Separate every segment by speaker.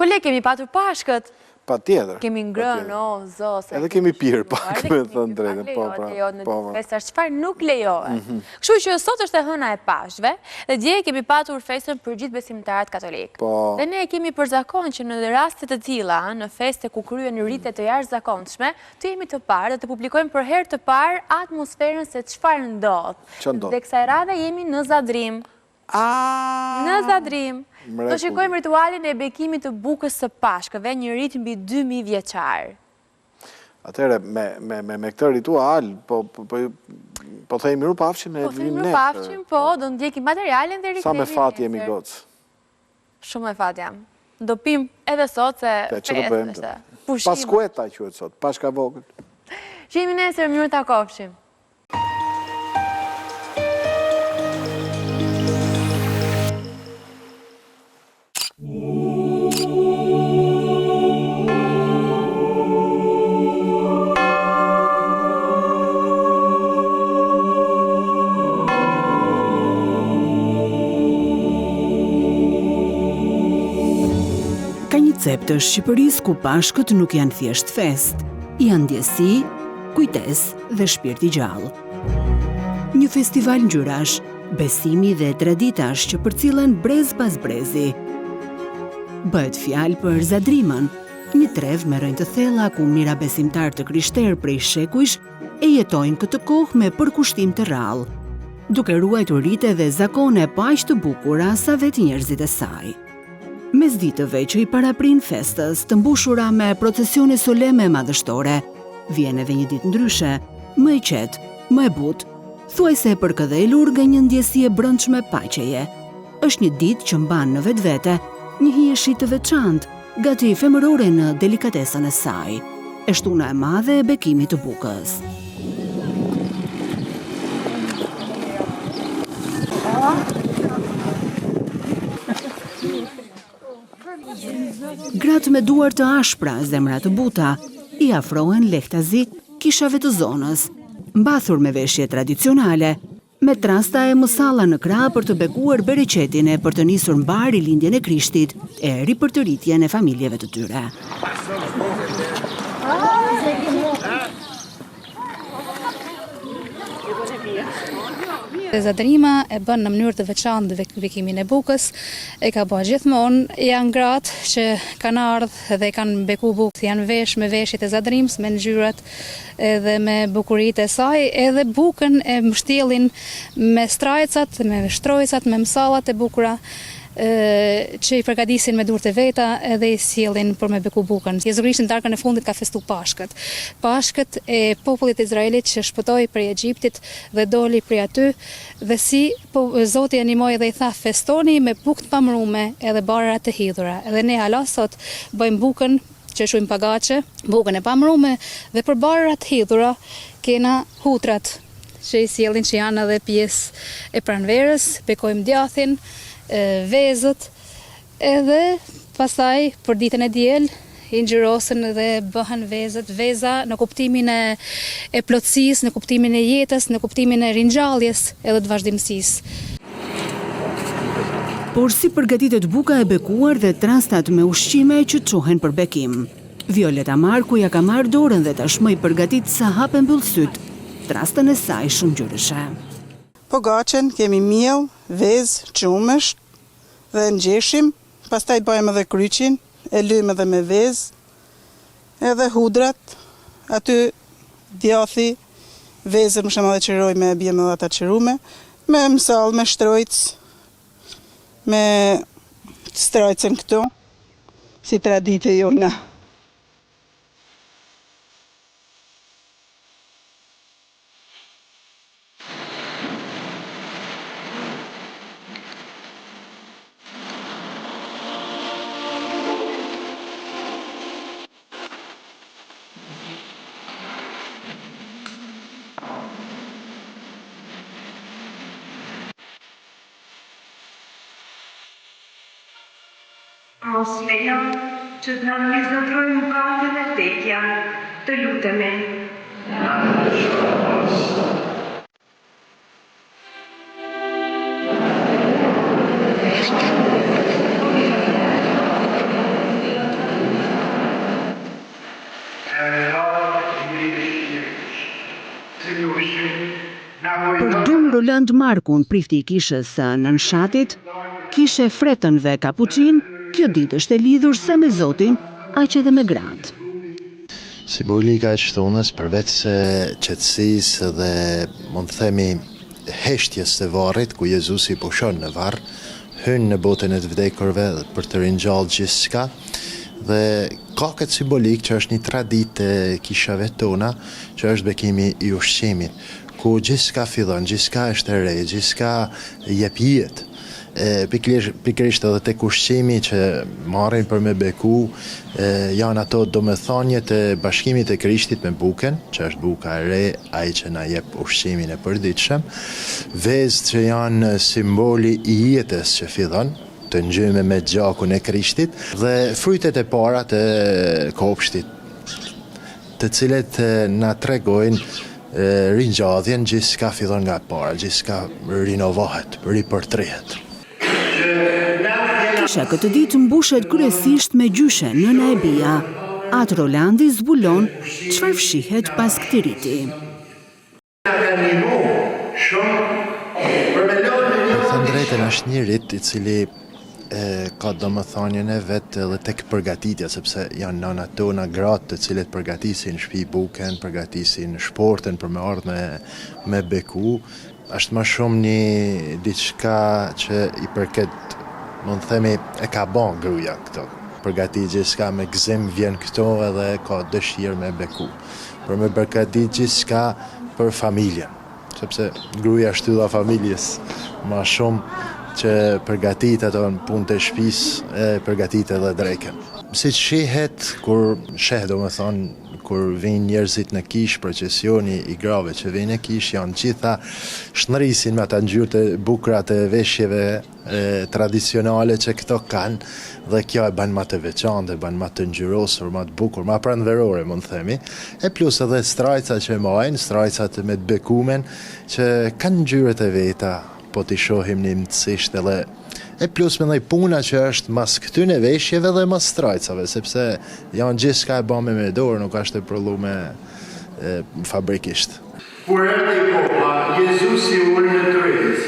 Speaker 1: Kole, kemi patur Pashkët.
Speaker 2: Pa tjetër.
Speaker 1: Kemi ngrënë, o, zose.
Speaker 2: Edhe kemi pirë pak, me thënë drejtën.
Speaker 1: Në festash, qëfar nuk lejohet. Kështu që sot është e hëna e Pashkëve, dhe dje kemi patur festën për gjithë besimtarët katolik. Dhe ne kemi për zakon që në rastet të tilla, në feste ku kryen rite të jashtëzakonshme, të jemi të parë dhe të publikojmë për herë të parë atmosferën se çfarë ndodh. Dhe kësaj radhe jemi në Zadrim. Në Zadrim. Do shikojmë ritualin e bekimit të bukës së Pashkëve, një rit mbi 2000 vjeçar.
Speaker 2: Atëherë, me këtë ritual, po thejmë miru pafshin e vim nesër.
Speaker 1: Po thejmë miru pafshin, po, do ndjekim materialin dhe rikthehemi nesër.
Speaker 2: Sa me fat jemi gocë?
Speaker 1: Shumë me fat jam. Do pim edhe sot se festë është.
Speaker 2: Paskueta quhet sot, Pashka vogël.
Speaker 1: Shihemi nesër, mirë takofshim.
Speaker 3: Koncept të Shqipërisë ku Pashkët nuk janë thjesht fest, janë ndjesi, kujtes dhe shpirt i gjallë. Një festival ngjyrash, besimi dhe traditash që përcillen brez pas brezi. Bëhet fjalë për Zadrimën, një trev me rrënjë të thella ku mira besimtar të krishterë prej shekujsh e jetojnë këtë kohë me përkushtim të rrallë, duke ruajtur rite dhe zakone paq të bukura sa vetë njerëzit e saj. Mes ditëve që i paraprin festës të mbushura me procesione soleme madhështore, vjen edhe një ditë ndryshe, më e qetë, më e butë, thuajse e përkëdhelur nga një ndjesi e brendshme paqeje. Është një ditë që mban në vetvete një hijeshi të veçantë, gati femërore në delikatesën e saj, e shtuna e madhe e bekimit të bukës. Gratë me duar të ashpra, zemra të buta, i afrohen lehtazi kishave të zonës, mbathur me veshje tradicionale, me trasta e mësalla në krah për të bekuar bereqetin e për të nisur mbar rilindjen e Krishtit e ripërtëritjen e familjeve të tyre.
Speaker 4: Zadrima e bën në mënyrë të veçantë bekimin e bukës, e ka bërë gjithmonë, janë gratë që kanë ardhur dhe kanë beku bukë, janë vesh me veshjet e Zadrimës, me ngjyrat edhe me bukuritë e saj, edhe bukën e mbështjellin me strajcat, me shtrojcat, me mësallat e bukura, që i përgatisin me durët e veta edhe i sjellin për me beku bukën. Jezu Krishti në darkën e fundit ka festu Pashkët. Pashkët e popullit izraelit që shpëtoi prej Egjiptit dhe doli prej aty, dhe si Zoti animoi dhe i tha festoni me bukë të pamërume edhe barra të hidhura. Edhe ne hala sot bëjmë bukën që shuim pagaçe, bukën e pamërume, dhe për barra të hidhura kena hutrat që i sjellin, që janë edhe pjesë e pranverës, bekojmë djathin, vezët, edhe pastaj për ditën e diel i ngjyrosen dhe bëhen vezët, veza në kuptimin e plotësisë, në kuptimin e jetës, në kuptimin e ringjalljes edhe të vazhdimësisë.
Speaker 3: Por si përgatitet buka e bekuar dhe trastat me ushqime që çohen për bekim. Violeta Marku ja ka marrë dorën dhe tashmë i përgatit sa hapen mbyll syt, trastën e saj shumë ngjyrëshe.
Speaker 5: Pogaçen kemi miell, vezë, çumësh dhe ngjeshim, pastaj bëjmë edhe kryqin, e lymë edhe me vezë, edhe hudrat, aty djathi, vezën më shumë edhe qëroj me bjemë edhe ata qërume, me mësall, me shtrojc, me strajcën këtu, si tradite jona.
Speaker 6: Mos lejon që të na mizotrojmë mëkatet e vdekja, të lutemi.
Speaker 3: Roland Markun, prifti i kishës së Nënshatit, kishe fretën dhe kapuçin, kjo ditë është e lidhur sa me Zotin, aq edhe me gratë.
Speaker 7: Simbolika e shtunës, përveç se qetësisë dhe mund të themi heshtjes të varrit, ku Jezusi pushon në varr, hyn në botën e të vdekurve për të ringjallë gjithçka, dhe ka këtë simbolik që është një traditë e kishave tona, që është bekimi i ushqimit, ku gjithçka fillon, gjithçka është e re, gjithçka jep jetë. Pikërisht edhe tek ushqimi që marrin për me beku, janë ato domethënjet e bashkimit e Krishtit me bukën, që është buka e re, ai që na jep ushqimin e përditshëm, vezët që janë simboli i jetës që fillon, të ngjyme me gjakun e Krishtit, dhe frytet e para të kopshtit, të cilet na tregojnë ringjalljen, gjithçka fillon nga para, gjithçka rinovohet, ripërtrihet.
Speaker 3: Kisha këtë ditë mbushet kryesisht me gjyshe nëna e Bia. Atë Rolandi zbulon çfarë fshihet pas këtij riti.
Speaker 7: Thënë drejtën, është një rit i cili ka domethënien e vet edhe tek përgatitja, sepse janë nëna tona gratë të cilët përgatisin shtëpi bukën, përgatisin shportën për me ardhur me beku. Është më shumë një diçka që i përket, mund të themi, e ka bën gruaja këto. Përgatit gjithçka me gëzim, vjen këto edhe ka dëshirë me beku. Për me përgatit gjithçka për familjen, sepse gruaja është shtylla familjes, më shumë që përgatit ato në punë të shtëpisë, përgatit edhe drekën. Si që shihet, kur sheh domethënë, kur vinë njerëzit në kish, procesioni i grave që vinë në kish, janë gjitha shnërisin me ata ngjyrë të bukura të veshjeve tradicionale që këto kanë, dhe kjo e bën më të veçantë, e bën më të ngjyrosur, më të bukur, më pranverore, mund të themi. E plus edhe strajcat që majnë, strajcat me të bekumen, që kanë ngjyrat e veta, po t'i shohim një mëtësisht edhe. E plus me ndaj puna që është mas këtyne veshjeve dhe mas strajcave, sepse janë gjithçka e bëme me dorë, nuk është e prodhume fabrikisht.
Speaker 8: Kur erdhi koha, Jezusi uli në tryez,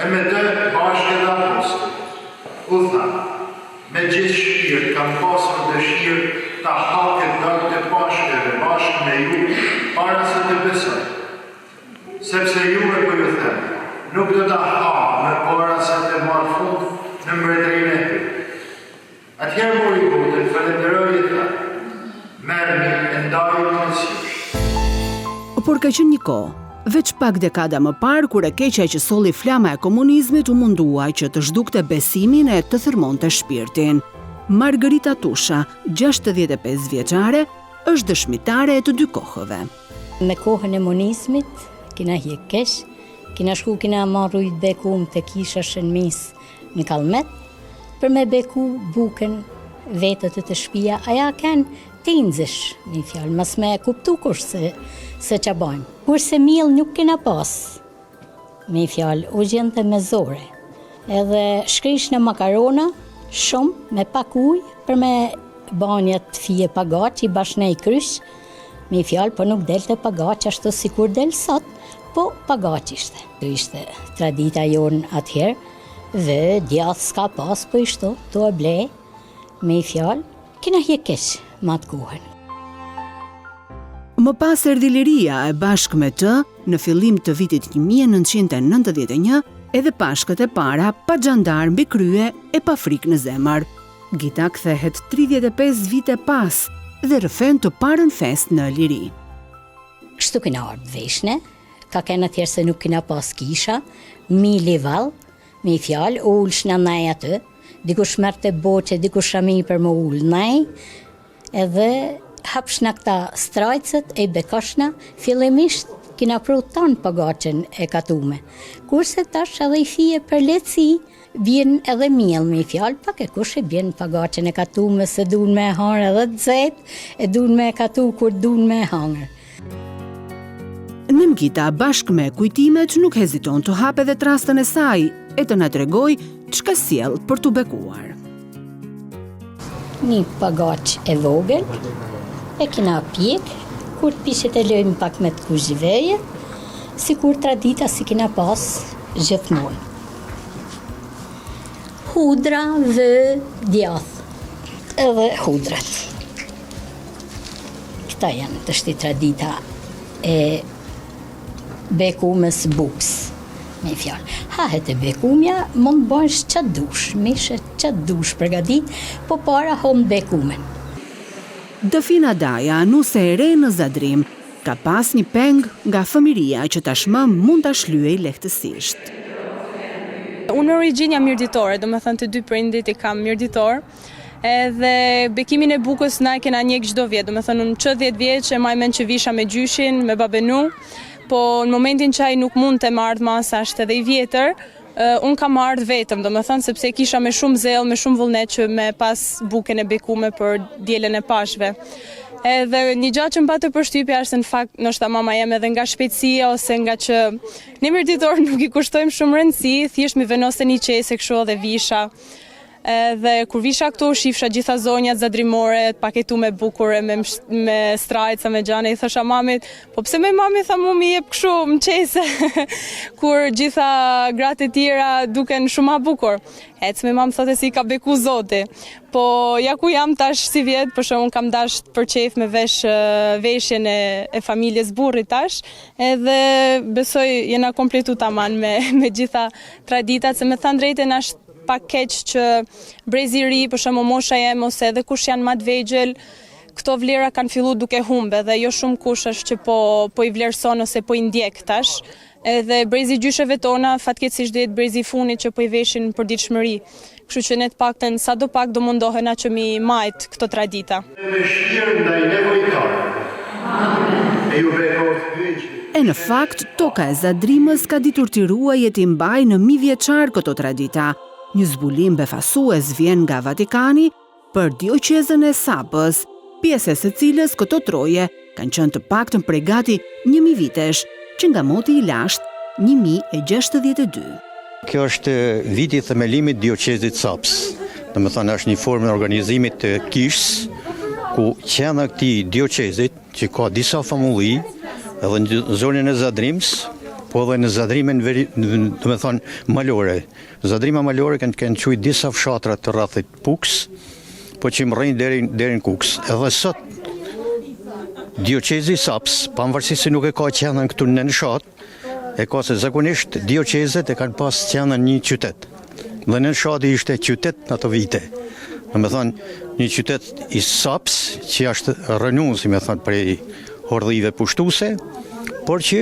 Speaker 8: e me të bashkë edhe apostël. U tha, me gjithë shpirt kam pasur dëshirë ta ha këtë dag të bashkëve bashkë me ju, para se të besoj. Sepse juve po ju them, nuk do ta ha me para se të marrë fund në mbretërinë e tij. Atëherë mori botën, falenderoi dhe tha, merrni e ndajeni në syr.
Speaker 3: Por ka qenë një kohë, veç pak dekada më parë, kur e keqja që solli flama e komunizmit u mundua që të zhdukte besimin e të thërmonte shpirtin. Margarita Tusha, 65 vjeçare, është dëshmitare e të dy kohëve.
Speaker 9: Me kohën e komunizmit, kina hiq keq, kina shku, kina marru i bekum të kisha shënmis në Kallmet, për me beku bukën vetët të shtëpia, aja kanë tinzish, një fjalë, mas me kuptu kush se që bajnë. Kurse miell nuk kina pas, një fjalë, u gjente me zore, edhe shkrish në makarona, shumë, me pak ujë, për me banjat fije pagaç, i bashne i krysh, një fjalë, po nuk delte pagaç, ashtu si kur del sot, po pagaç ishte. Kjo ishte tradita jonë atëherë, dhe djathë s'ka pas, po ishto, to e ble, me i fjalë, kina hje keq ma të kohën.
Speaker 3: Më pas erdhi liria e bashkë me të, në fillim të vitit 1991, edhe pashkët e para pa xhandar mbi krye e pa frikë në zemër. Gita kthehet 35 vite pas dhe rëfen të parën fest në liri.
Speaker 9: Kështu kina ardhë veshne, ka kena tjerë se nuk kina pas kisha, mi lival, mi fjalë, ullë shna nej atë, dikush mërë të boqe, dikush shami për më ullë nej, edhe hapshna këta strajcët e bekashna, fillimisht kina pru tanë pagacën e katume. Kurse tash edhe i fije për letësi, vjen edhe miell me fjalë, pak e kush e vjen pagacën e katume, se dun me hangër edhe të zetë, e dun me katu kur dun me hangër.
Speaker 3: Nëmkita bashkë me kujtimet nuk heziton të hape dhe trastën e saj e të na tregoj çka sjell për t'u bekuar.
Speaker 9: Një pagaq e vogël, e kina pjek, kur pishet e lojmë pak me të kuzhiveje, sikur tradita si kina pas gjithmonë. Hudra dhe djath, edhe hudrat. Këta janë të shti tradita e bekumës buks, me fjallë. Hahet e bekumja, mund bësh qatë dush, mishe qatë dush përgatit, po para hom bekumen.
Speaker 3: Dëfina Daja, nuse e re në Zadrim, ka pas një peng nga fëmiria që tashmë mund të shlyej lehtësisht.
Speaker 10: Unë në origin jam mirëditore, do me thënë të dy prindit I kam mirëditor, edhe bekimin e bukës na e kena njek çdo vjet, do me thënë unë 10 vjeç e maj men që visha me gjyshin, me babenu, po në momentin që ai nuk mund të marrë masa është edhe I vjetër, unë kam ardhë vetëm, do me thënë, sepse kisha me shumë zellë, me shumë vullnet që me pas buken e bekume për dielën e pashve. Edhe një gjatë që më patë përshtypja është në fakt, nështë mama jem edhe nga shpejtësia, ose nga që një mirëditor nuk I kushtojmë shumë rëndësi, thjesht mi venose një qese kështu dhe visha. Dhe kur visha këtu, shifsha gjitha zonjat zadrimore, paketu me bukure, me strajca, me gjane, I thosha mamit, po pse me mami tha mu mi jep këshu më qese, kur gjitha gratë e tjera duken shumë ma bukur. Ecë me mamë thote si ka beku zoti. Po ja ku jam tash si vjetë, për shumë unë kam dash për qef me veshjen e familjes burrit tash, edhe besoj jena kompletu taman me gjitha traditat, se me thënë drejten është pak keq që brezi I ri, për shembull mosha jem ose edhe kush janë më të vegjël, këto vlera kanë fillu duke humbe dhe jo shumë kush është që po I vlerëson ose po I ndjek tash. Edhe brezi gjysheve tona fatkeqësisht do jetë brezi I funit që po I veshin për ditëshmëri. Kështu që ne të paktën sado pak do mundohena që mi majt këto tradita.
Speaker 3: E në fakt, toka e Zadrimës ka ditur t'i ruajë e t'i mbajë në mijëvjeçar këto tradita. Një zbulim befasues vjen nga Vatikani për dioqezën e Sapës, pjesës së cilës këto troje kanë qenë të paktën prej gati 1000 vitesh, që nga moti I lashtë 1062.
Speaker 11: Kjo është viti I themelimit dioqezit Saps. Domethënë është një formë e organizimit të kishës, ku qendra e këtij dioqezit, që ka disa famulli, edhe në zonën e Zadrims, po edhe në Zadrimin, do me thonë, malore. Zadrima malore kanë qujtë disa fshatra të rrethit Puks, po që më rrejnë deri në Kuks. Edhe sot, dioqezi Saps, pavarësisht se nuk e ka qendrën këtu në Nshat, e ka se zakonisht dioqezet e kanë pas qendrën një qytet. Dhe në Nshati ishte qytet në ato vite. Do me thonë, një qytet I Saps, që është rënuar, si me thonë, prej hordhive pushtuse, por që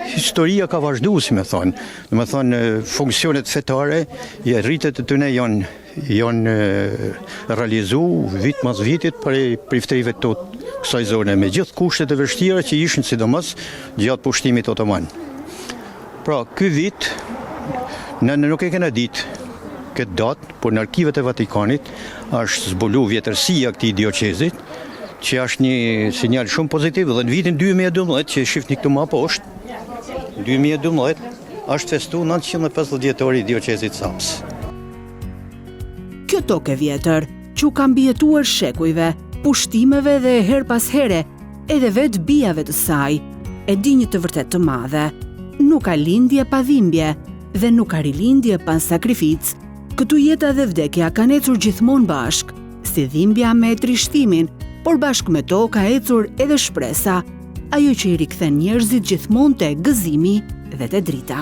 Speaker 11: historia ka vazhduar, si me thonë. Do me thonë, funksionet fetare, rritet e tyne janë realizu vit mas vitit prej prifterive të kësaj zone, me gjithë kushtet e vështira që ishin sidomos gjatë pushtimit otoman. Pra, ky vit, ne nuk e kena ditë këtë datë, por në arkivet e Vatikanit është zbulu vjetërsia këtij dioqezit, që është një sinjal shumë pozitiv, dhe në vitin 2012, që shifni këtu më poshtë, 2012, është festu 950 vjetori I dioqezit Saps.
Speaker 3: Kjo tokë e vjetër, që u ka mbijetuar shekujve, pushtimeve dhe her pas here, edhe vetë bijave të saj, e di një të vërtet të madhe. Nuk ka lindje pa dhimbje, dhe nuk ka rilindje pa sakrificë. Këtu jeta dhe vdekja kanë ecur gjithmonë bashk, si dhimbja me trishtimin, por bashkë me to ka ecur edhe shpresa, ajo që I rikthen njerëzit gjithmonë te gëzimi dhe te drita.